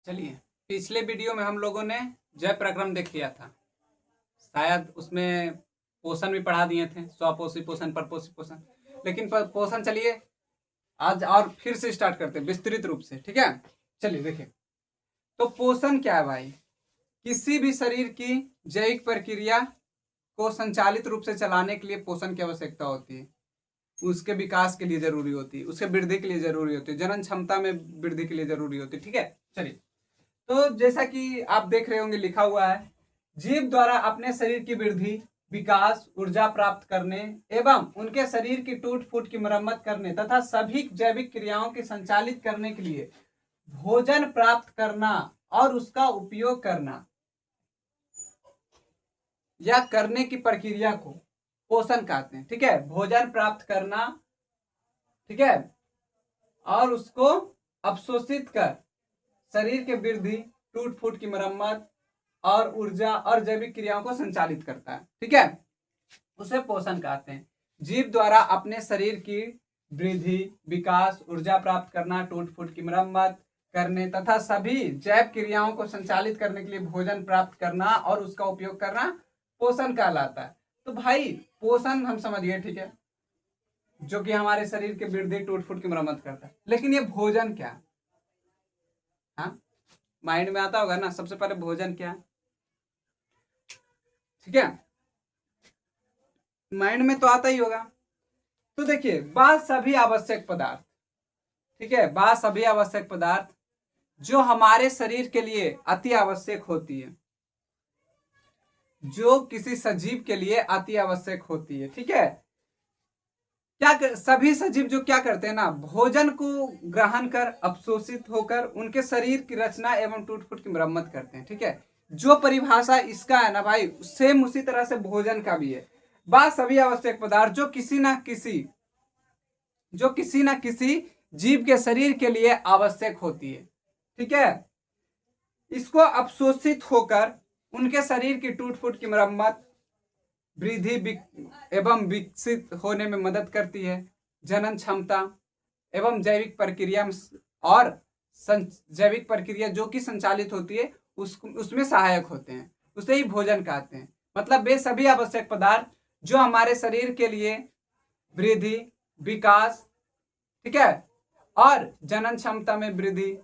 चलिए, पिछले वीडियो में हम लोगों ने जय प्रक्रम देख लिया था। शायद उसमें पोषण भी पढ़ा दिए थे, स्वपोषी पोषण, परपोषी पोषण। लेकिन पोषण चलिए आज और फिर से स्टार्ट करते हैं विस्तृत रूप से, ठीक है। चलिए देखिए, तो पोषण क्या है भाई? किसी भी शरीर की जैविक प्रक्रिया को संचालित रूप से चलाने के लिए पोषण की आवश्यकता होती है। उसके विकास के लिए जरूरी होती है, उसके वृद्धि के लिए जरूरी होती है, जनन क्षमता में वृद्धि के लिए जरूरी होती है, ठीक है। चलिए, तो जैसा कि आप देख रहे होंगे लिखा हुआ है, जीव द्वारा अपने शरीर की वृद्धि, विकास, ऊर्जा प्राप्त करने एवं उनके शरीर की टूट फूट की मरम्मत करने तथा सभी जैविक क्रियाओं के संचालित करने के लिए भोजन प्राप्त करना और उसका उपयोग करना या करने की प्रक्रिया को पोषण कहते हैं, ठीक है। भोजन प्राप्त करना, ठीक है, और उसको अवशोषित कर शरीर के वृद्धि, टूट फूट की मरम्मत और ऊर्जा और जैविक क्रियाओं को संचालित करता है, ठीक है। उसे पोषण कहते हैं। जीव द्वारा अपने शरीर की वृद्धि, विकास, ऊर्जा प्राप्त करना, टूट फूट की मरम्मत करने तथा सभी जैव क्रियाओं को संचालित करने के लिए भोजन प्राप्त करना और उसका उपयोग करना पोषण कहलाता है। तो भाई पोषण हम समझ गए, ठीक है, जो कि हमारे शरीर के वृद्धि, टूट फूट की मरम्मत करता है। लेकिन ये भोजन क्या है? हाँ, माइंड में आता होगा ना, सबसे पहले भोजन क्या है, ठीक है, माइंड में तो आता ही होगा। तो देखिए, बात सभी आवश्यक पदार्थ, ठीक है, बात सभी आवश्यक पदार्थ जो हमारे शरीर के लिए अति आवश्यक होती है, जो किसी सजीव के लिए अति आवश्यक होती है, ठीक है। सभी सजीव जो क्या करते हैं ना, भोजन को ग्रहण कर अवशोषित होकर उनके शरीर की रचना एवं टूट फूट की मरम्मत करते हैं, ठीक है। जो परिभाषा इसका है ना भाई, सेम उसी तरह से भोजन का भी है। बात सभी आवश्यक पदार्थ जो किसी ना किसी जीव के शरीर के लिए आवश्यक होती है, ठीक है। इसको अवशोषित होकर उनके शरीर की टूट फूट की मरम्मत, वृद्धि एवं विकसित होने में मदद करती है। जनन क्षमता एवं जैविक प्रक्रिया और जैविक प्रक्रिया जो कि संचालित होती है उसमें सहायक होते हैं, उसे ही भोजन कहते हैं। मतलब वे सभी आवश्यक पदार्थ जो हमारे शरीर के लिए वृद्धि, विकास, ठीक है, और जनन क्षमता में वृद्धि,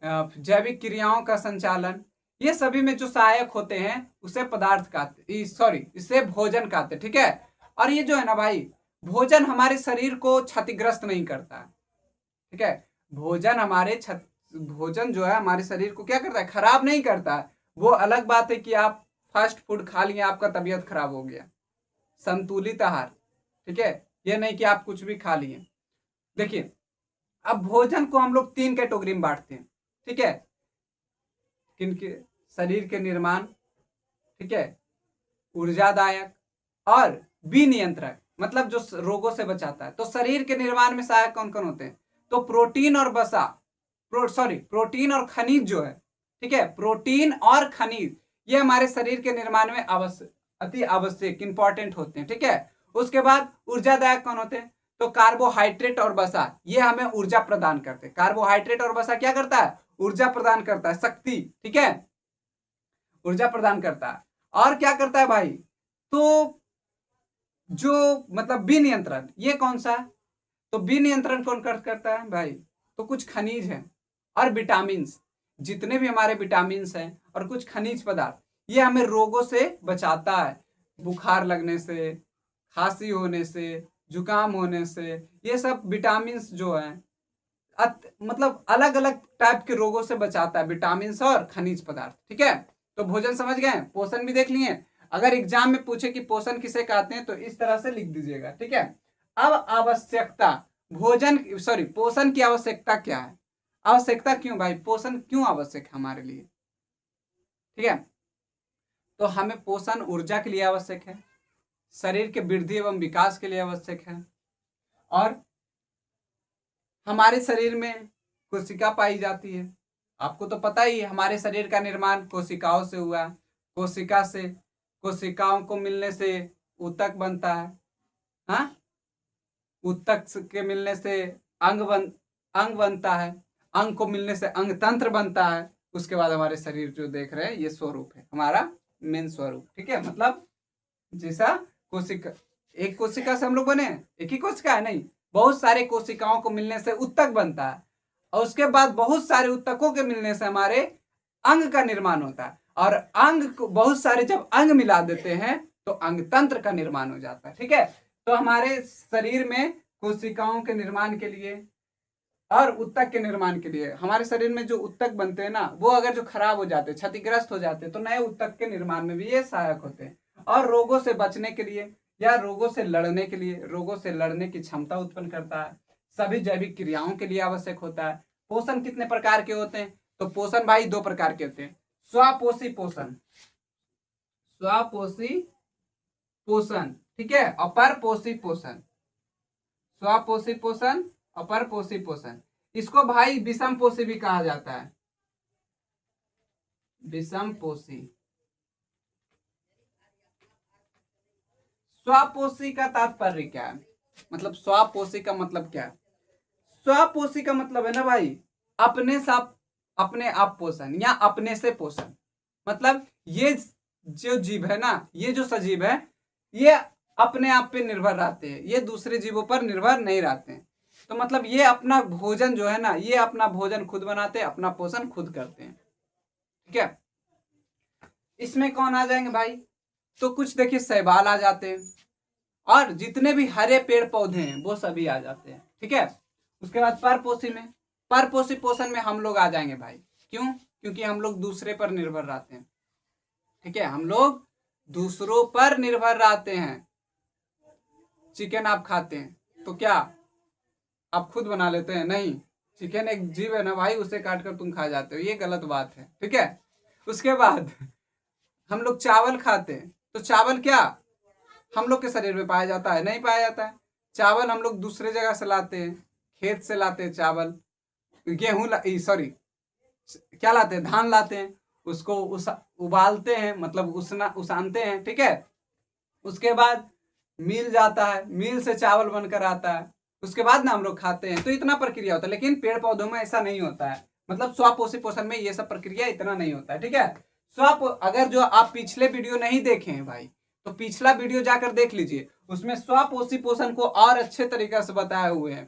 जैविक क्रियाओं का संचालन, ये सभी में जो सहायक होते हैं उसे पदार्थ कहते, सॉरी, इसे भोजन कहते, ठीक है। और ये जो है ना भाई, भोजन हमारे शरीर को क्षतिग्रस्त नहीं करता है, ठीक है। भोजन जो है हमारे शरीर को क्या करता है, खराब नहीं करता है। वो अलग बात है कि आप फास्ट फूड खा लिए, आपका तबीयत खराब हो गया। संतुलित आहार, ठीक है, ये नहीं कि आप कुछ भी खा लिए। देखिए, अब भोजन को हम लोग 3 कैटेगरी में बांटते हैं, ठीक है। किनके? शरीर के निर्माण, ठीक है, ऊर्जादायक और विनियंत्रक, मतलब जो रोगों से बचाता है। तो शरीर के निर्माण में सहायक कौन कौन होते हैं? तो प्रोटीन और प्रोटीन और खनिज जो है, ठीक है, प्रोटीन और खनिज ये हमारे शरीर के निर्माण में अति आवश्यक इंपॉर्टेंट होते हैं, ठीक है। उसके बाद ऊर्जादायक कौन होते हैं? तो कार्बोहाइड्रेट और वसा, ये हमें ऊर्जा प्रदान करते हैं। कार्बोहाइड्रेट और वसा क्या करता है? ऊर्जा प्रदान करता है, शक्ति, ठीक है, ऊर्जा प्रदान करता है। और क्या करता है भाई? तो जो मतलब विनियंत्रण, ये कौन सा है? तो विनियंत्रण कौन करता है भाई? तो कुछ खनिज है और विटामिन, जितने भी हमारे विटामिन हैं और कुछ खनिज पदार्थ, ये हमें रोगों से बचाता है। बुखार लगने से, खांसी होने से, जुकाम होने से, ये सब विटामिन जो है मतलब अलग अलग टाइप के रोगों से बचाता है, विटामिन और खनिज पदार्थ, ठीक है। तो भोजन समझ गए, पोषण भी देख लिए। अगर एग्जाम में पूछे कि पोषण किसे कहते हैं तो इस तरह से लिख दीजिएगा, ठीक है। अब आवश्यकता, पोषण की आवश्यकता क्या है? आवश्यकता क्यों भाई, पोषण क्यों आवश्यक है हमारे लिए, ठीक है। तो हमें पोषण ऊर्जा के लिए आवश्यक है, शरीर के वृद्धि एवं विकास के लिए आवश्यक है, और हमारे शरीर में कोशिका पाई जाती है। आपको तो पता ही है, हमारे शरीर का निर्माण कोशिकाओं से हुआ। कोशिकाओं को मिलने से ऊतक बनता है, हाँ, ऊतक के मिलने से अंग बनता है, अंग को मिलने से अंग तंत्र बनता है, उसके बाद हमारे शरीर जो देख रहे हैं ये स्वरूप है हमारा मेन स्वरूप। ठीक है, मतलब जैसा कोशिका, एक कोशिका से हम लोग बने, एक ही कोशिका है नहीं, बहुत सारे कोशिकाओं को मिलने से उत्तक बनता है, और उसके बाद बहुत सारे उत्तकों के मिलने से हमारे अंग का निर्माण होता है, और अंग को बहुत सारे जब अंग मिला देते हैं तो अंग तंत्र का निर्माण हो जाता है। ठीक है, तो हमारे शरीर में कोशिकाओं के निर्माण के लिए और उत्तक के निर्माण के लिए, हमारे शरीर में जो उत्तक बनते हैं ना, वो अगर जो खराब हो जाते हैं, क्षतिग्रस्त हो जाते हैं, तो नए उत्तक के निर्माण में भी ये सहायक होते हैं। और रोगों से बचने के लिए या रोगों से लड़ने के लिए, रोगों से लड़ने की क्षमता उत्पन्न करता है, सभी जैविक क्रियाओं के लिए आवश्यक होता है। पोषण कितने प्रकार के होते हैं? तो पोषण भाई 2 प्रकार के होते हैं, स्वपोषी पोषण, स्वपोषी पोषण, ठीक है, अपर पोषी पोषण, स्वपोषी पोषण, अपर पोषी पोषण। इसको भाई विषम पोषी भी कहा जाता है, विषम पोषी। स्वपोषी का तात्पर्य क्या है? मतलब स्वपोषी का मतलब क्या है? स्वपोषी का मतलब है ना भाई अपने साथ अपने आप पोषण या अपने से पोषण। मतलब ये जो जीव है ना, ये जो सजीव है, ये अपने आप पे निर्भर रहते हैं, ये दूसरे जीवों पर निर्भर नहीं रहते हैं। तो मतलब ये अपना भोजन जो है ना, ये अपना भोजन खुद बनाते हैं, अपना पोषण खुद करते हैं। ठीक है, इसमें कौन आ जाएंगे भाई? तो कुछ देखिए शैवाल आ जाते हैं, और जितने भी हरे पेड़ पौधे हैं वो सभी आ जाते हैं। ठीक है, उसके बाद परपोषी में, परपोषी पोषण में हम लोग आ जाएंगे भाई। क्यों? क्योंकि हम लोग दूसरे पर निर्भर रहते हैं। ठीक है, हम लोग दूसरों पर निर्भर रहते हैं। चिकन आप खाते हैं तो क्या आप खुद बना लेते हैं? नहीं, चिकन एक जीव है ना भाई, उसे काट कर तुम खा जाते हो, ये गलत बात है। ठीक है, उसके बाद हम लोग चावल खाते हैं, तो चावल क्या हम लोग के शरीर में पाया जाता है? नहीं पाया जाता है। चावल हम लोग दूसरे जगह से लाते हैं, खेत से लाते हैं चावल, गेहूं सॉरी क्या लाते हैं, धान लाते हैं, उसको उबालते हैं, मतलब उसानते हैं। ठीक है, उसके बाद मिल जाता है, मिल से चावल बनकर आता है, उसके बाद ना हम लोग खाते हैं। तो इतना प्रक्रिया होता है, लेकिन पेड़ पौधों में ऐसा नहीं होता है। मतलब स्वपोषी पोषण में ये सब प्रक्रिया इतना नहीं होता है। ठीक है, अगर जो आप पिछले वीडियो नहीं देखे हैं भाई, तो पिछला वीडियो जाकर देख लीजिए, उसमें स्वपोषी पोषण को और अच्छे तरीका से बताए हुए हैं।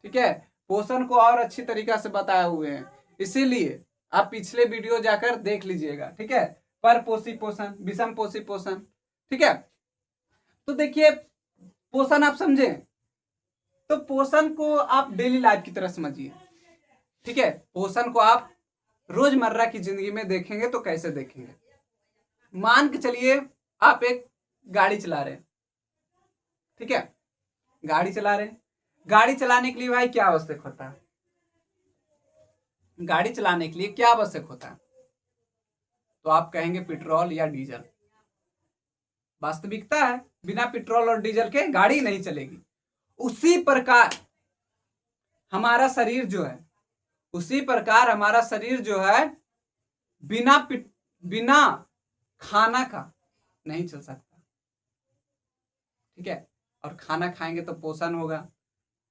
ठीक है, पोषण को और अच्छी तरीका से बताए हुए हैं, इसीलिए आप पिछले वीडियो जाकर देख लीजिएगा। ठीक है, परपोषी पोषण, विषम पोषी पोषण। ठीक है, तो देखिए पोषण आप समझे, तो पोषण को आप डेली लाइफ की तरह समझिए। ठीक है, पोषण को आप रोजमर्रा की जिंदगी में देखेंगे तो कैसे देखेंगे? मान के चलिए आप एक गाड़ी चला रहे हैं। ठीक है, गाड़ी चला रहे हैं, गाड़ी चलाने के लिए भाई क्या आवश्यक होता है? गाड़ी चलाने के लिए क्या आवश्यक होता है? तो आप कहेंगे पेट्रोल या डीजल। वास्तविकता है, बिना पेट्रोल और डीजल के गाड़ी नहीं चलेगी। उसी प्रकार हमारा शरीर जो है, उसी प्रकार हमारा शरीर जो है बिना खाना का नहीं चल सकता। ठीक है, और खाना खाएंगे तो पोषण होगा।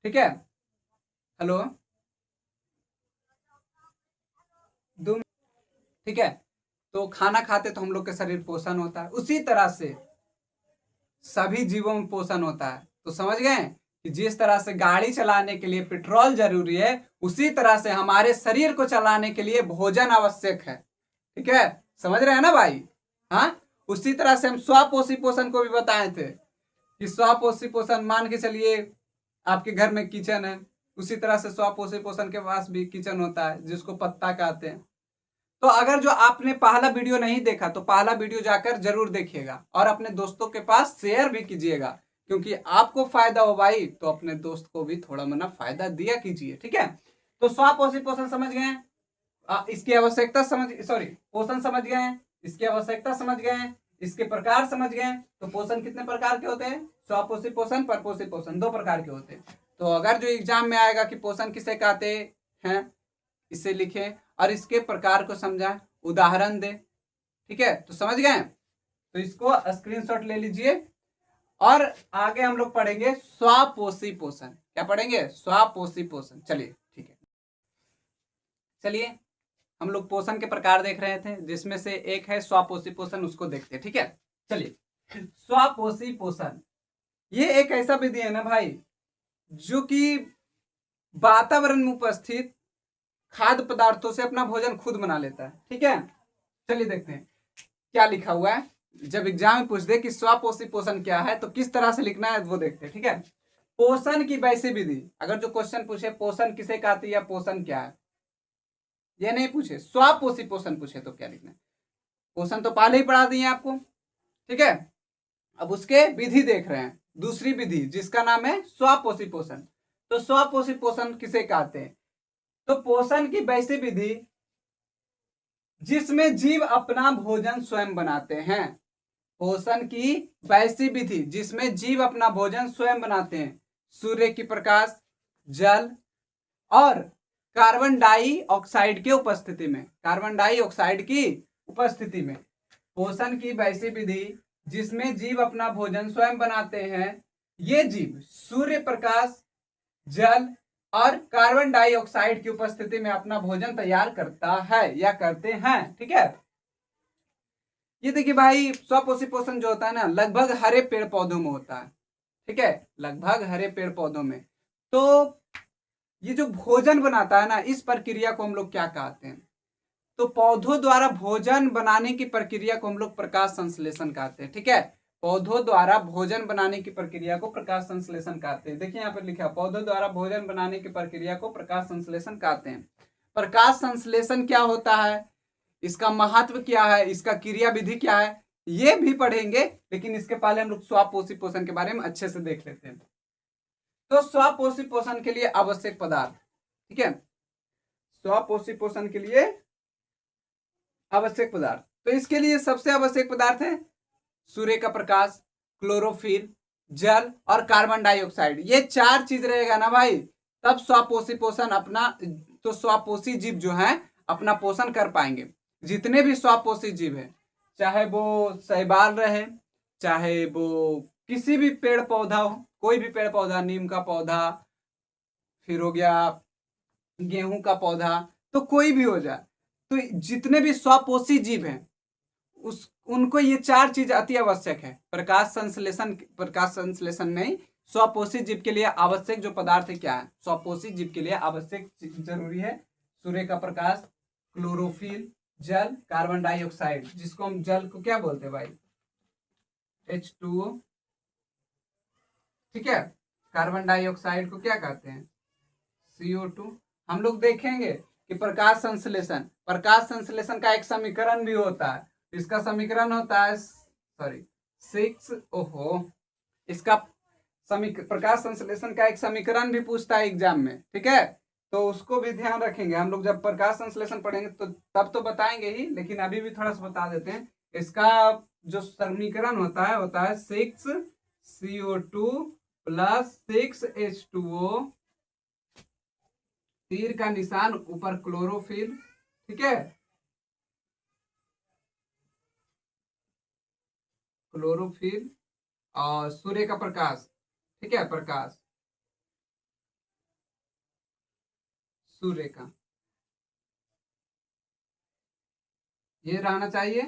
ठीक है, हेलो, ठीक है, तो खाना खाते तो हम लोग के शरीर पोषण होता है, उसी तरह से सभी जीवों में पोषण होता है। तो समझ गए कि जिस तरह से गाड़ी चलाने के लिए पेट्रोल जरूरी है, उसी तरह से हमारे शरीर को चलाने के लिए भोजन आवश्यक है। ठीक है, समझ रहे हैं ना भाई? हाँ, उसी तरह से हम स्वपोषी पोषण को भी बताए थे कि स्वपोषी पोषण, मान के चलिए आपके घर में किचन है, उसी तरह से स्वपोषी पोषण के पास भी किचन होता है, जिसको पत्ता कहते हैं। तो अगर जो आपने पहला वीडियो नहीं देखा तो पहला वीडियो जाकर जरूर देखिएगा, और अपने दोस्तों के पास शेयर भी कीजिएगा, क्योंकि आपको फायदा हो भाई तो अपने दोस्त को भी थोड़ा मना फायदा दिया कीजिए। ठीक है, तो स्वपोषी पोषण समझ गए हैं, इसकी आवश्यकता पोषण समझ गए हैं, इसकी आवश्यकता समझ गए हैं, इसके प्रकार समझ गए हैं। तो पोषण कितने प्रकार के होते हैं? स्वपोषी पोषण, परपोषी पोषण, 2 प्रकार के होते हैं। तो अगर जो एग्जाम में आएगा कि पोषण किसे कहते हैं, इसे लिखें और इसके प्रकार को समझाएं, उदाहरण दें। ठीक है, तो समझ गए? तो इसको स्क्रीनशॉट ले लीजिए, और आगे हम लोग पढ़ेंगे स्वपोषी पोषण। क्या पढ़ेंगे? स्वपोषी पोषण। चलिए ठीक है, चलिए हम लोग पोषण के प्रकार देख रहे थे, जिसमें से एक है स्वापोषी पोषण, उसको देखते हैं। ठीक है, चलिए। स्वापोषी पोषण ये एक ऐसा विधि है ना भाई, जो कि वातावरण में उपस्थित खाद्य पदार्थों से अपना भोजन खुद बना लेता है। ठीक है, चलिए देखते हैं क्या लिखा हुआ है। जब एग्जाम में पूछ दे कि स्वापोषी पोषण क्या है तो किस तरह से लिखना है वो देखते हैं। ठीक है, पोषण की वैसी विधि, अगर जो क्वेश्चन पूछे पोषण किसे कहती है, पोषण क्या है, ये नहीं पूछे, स्वापोषी पोषण पूछे तो क्या लिखना है। पोषण तो पहले ही पढ़ा दिए आपको। ठीक है, अब उसके विधि देख रहे हैं, दूसरी विधि जिसका नाम है स्वापोषी पोषण। तो स्वापोषी पोषण किसे कहते हैं, तो पोषण की वैसी विधि जिसमें जीव अपना भोजन स्वयं बनाते हैं। पोषण की वैसी विधि जिसमें जीव अपना भोजन स्वयं बनाते हैं, सूर्य की प्रकाश, जल और कार्बन डाइऑक्साइड की उपस्थिति में। कार्बन डाइऑक्साइड की उपस्थिति में पोषण की वैसी विधि जिसमें जीव अपना भोजन स्वयं बनाते हैं। ये जीव सूर्य प्रकाश, जल और कार्बन डाइऑक्साइड की उपस्थिति में अपना भोजन तैयार करता है या करते हैं। ठीक है, ये देखिए भाई, स्वापोषी पोषण जो होता है ना, लगभग हरे पेड़ पौधों में होता है। ठीक है, लगभग हरे पेड़ पौधों में। तो ये जो भोजन बनाता है ना, इस प्रक्रिया को हम लोग क्या कहते हैं, तो पौधों द्वारा भोजन बनाने की प्रक्रिया को हम लोग प्रकाश संश्लेषण कहते हैं। ठीक है, पौधों द्वारा भोजन बनाने की प्रक्रिया को प्रकाश संश्लेषण कहते हैं। देखिए यहाँ पर लिखा है, पौधों द्वारा भोजन बनाने की प्रक्रिया को प्रकाश संश्लेषण कहते हैं। प्रकाश संश्लेषण क्या होता है, इसका महत्व क्या है, इसका क्रिया विधि क्या है, ये भी पढ़ेंगे, लेकिन इसके पहले हम लोग स्वापोषी पोषण के बारे में अच्छे से देख लेते हैं। तो स्वापोषी पोषण के लिए आवश्यक पदार्थ, ठीक है, स्वापोषी पोषण के लिए आवश्यक पदार्थ, तो इसके लिए सबसे आवश्यक पदार्थ है सूर्य का प्रकाश, क्लोरोफिल, जल और कार्बन डाइऑक्साइड। ये चार चीज रहेगा ना भाई, तब स्वापोषी पोषण अपना, तो स्वापोषी जीव जो है अपना पोषण कर पाएंगे। जितने भी स्वापोषी जीव है, चाहे वो शैवाल रहे, चाहे वो किसी भी पेड़ पौधा हो, कोई भी पेड़ पौधा, नीम का पौधा, फिर हो गया गेहूं का पौधा, तो कोई भी हो जाए, तो जितने भी स्वापोषी जीव हैं उस उनको ये चार चीज अति आवश्यक है। प्रकाश संश्लेषण नहीं, स्वापोषी जीव के लिए आवश्यक जो पदार्थ है क्या है, स्वापोषी जीव के लिए आवश्यक जरूरी है सूर्य का प्रकाश, क्लोरोफिल, जल, कार्बन डाइऑक्साइड, जिसको हम जल को क्या बोलते हैं भाई, H2O। ठीक है, कार्बन डाइऑक्साइड को क्या कहते हैं, CO2। हम लोग देखेंगे कि प्रकाश संश्लेषण का एक समीकरण भी होता है। इसका समीकरण होता है, इसका प्रकाश संश्लेषण का एक समीकरण भी पूछता है एग्जाम में। ठीक है, तो उसको भी ध्यान रखेंगे हम लोग, जब प्रकाश संश्लेषण पढ़ेंगे तो तब तो बताएंगे ही, लेकिन अभी भी थोड़ा सा बता देते हैं। इसका जो समीकरण होता है 6CO2 प्लस 6H2O, तीर का निशान ऊपर क्लोरोफिल। ठीक है, क्लोरोफिल और सूर्य का प्रकाश। ठीक है, प्रकाश सूर्य का ये रहना चाहिए,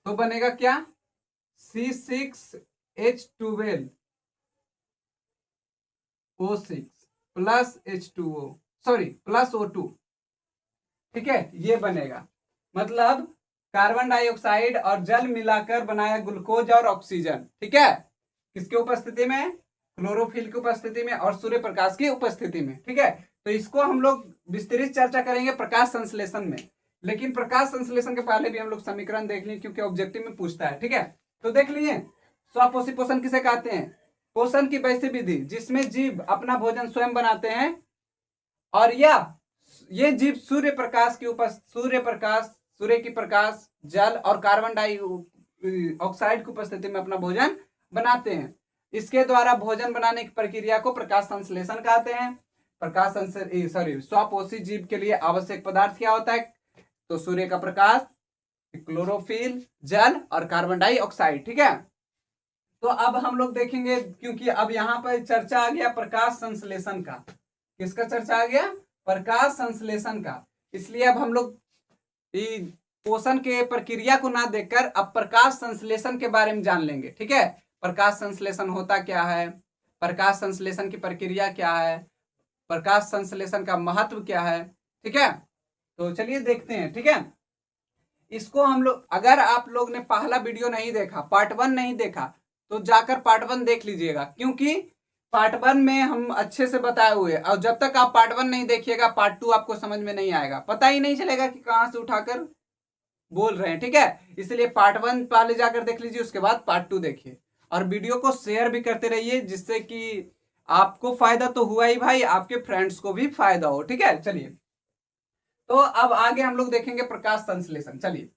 तो बनेगा क्या, C6H12O6 plus H2O, plus O2। ठीक है, ये बनेगा, मतलब कार्बन डाइऑक्साइड और जल मिलाकर बनाया ग्लूकोज और ऑक्सीजन। ठीक है, किसकी उपस्थिति में, क्लोरोफिल की उपस्थिति में और सूर्य प्रकाश की उपस्थिति में। ठीक है, तो इसको हम लोग विस्तृत चर्चा करेंगे प्रकाश संश्लेषण में, लेकिन प्रकाश संश्लेषण के पहले भी हम लोग समीकरण देख लें, क्योंकि ऑब्जेक्टिव में पूछता है। ठीक है, तो देख लिए स्वापोषी पोषण किसे कहते हैं, पोषण की वैसी विधि जिसमें जीव अपना भोजन स्वयं बनाते हैं और ये जीव सूर्य की प्रकाश, जल और कार्बन डाइऑक्साइड की उपस्थिति में अपना भोजन बनाते हैं। इसके द्वारा भोजन बनाने की प्रक्रिया को प्रकाश संश्लेषण कहते हैं। स्वापोषी जीव के लिए आवश्यक पदार्थ क्या होता है, तो सूर्य का प्रकाश, क्लोरोफिल, जल और कार्बन डाइऑक्साइड। ठीक है, तो अब हम लोग देखेंगे, क्योंकि अब यहाँ पर चर्चा आ गया प्रकाश संश्लेषण का। किसका चर्चा आ गया, प्रकाश संश्लेषण का, इसलिए अब हम लोग पोषण के प्रक्रिया को ना देखकर अब प्रकाश संश्लेषण के बारे में जान लेंगे। ठीक है, प्रकाश संश्लेषण होता क्या है, प्रकाश संश्लेषण की प्रक्रिया क्या है, प्रकाश संश्लेषण का महत्व क्या है। ठीक है, तो चलिए देखते हैं। ठीक है, इसको हम लोग, अगर आप लोग ने पहला वीडियो नहीं देखा, पार्ट 1 नहीं देखा, तो जाकर पार्ट 1 देख लीजिएगा, क्योंकि पार्ट 1 में हम अच्छे से बताए हुए, और जब तक आप पार्ट 1 नहीं देखिएगा पार्ट 2 आपको समझ में नहीं आएगा, पता ही नहीं चलेगा कि कहां से उठाकर बोल रहे हैं। ठीक है, इसलिए पार्ट 1 पहले जाकर देख लीजिए, उसके बाद पार्ट 2 देखिए, और वीडियो को शेयर भी करते रहिए, जिससे कि आपको फायदा तो हुआ ही भाई, आपके फ्रेंड्स को भी फायदा हो। ठीक है, चलिए, तो अब आगे हम लोग देखेंगे प्रकाश संश्लेषण। चलिए,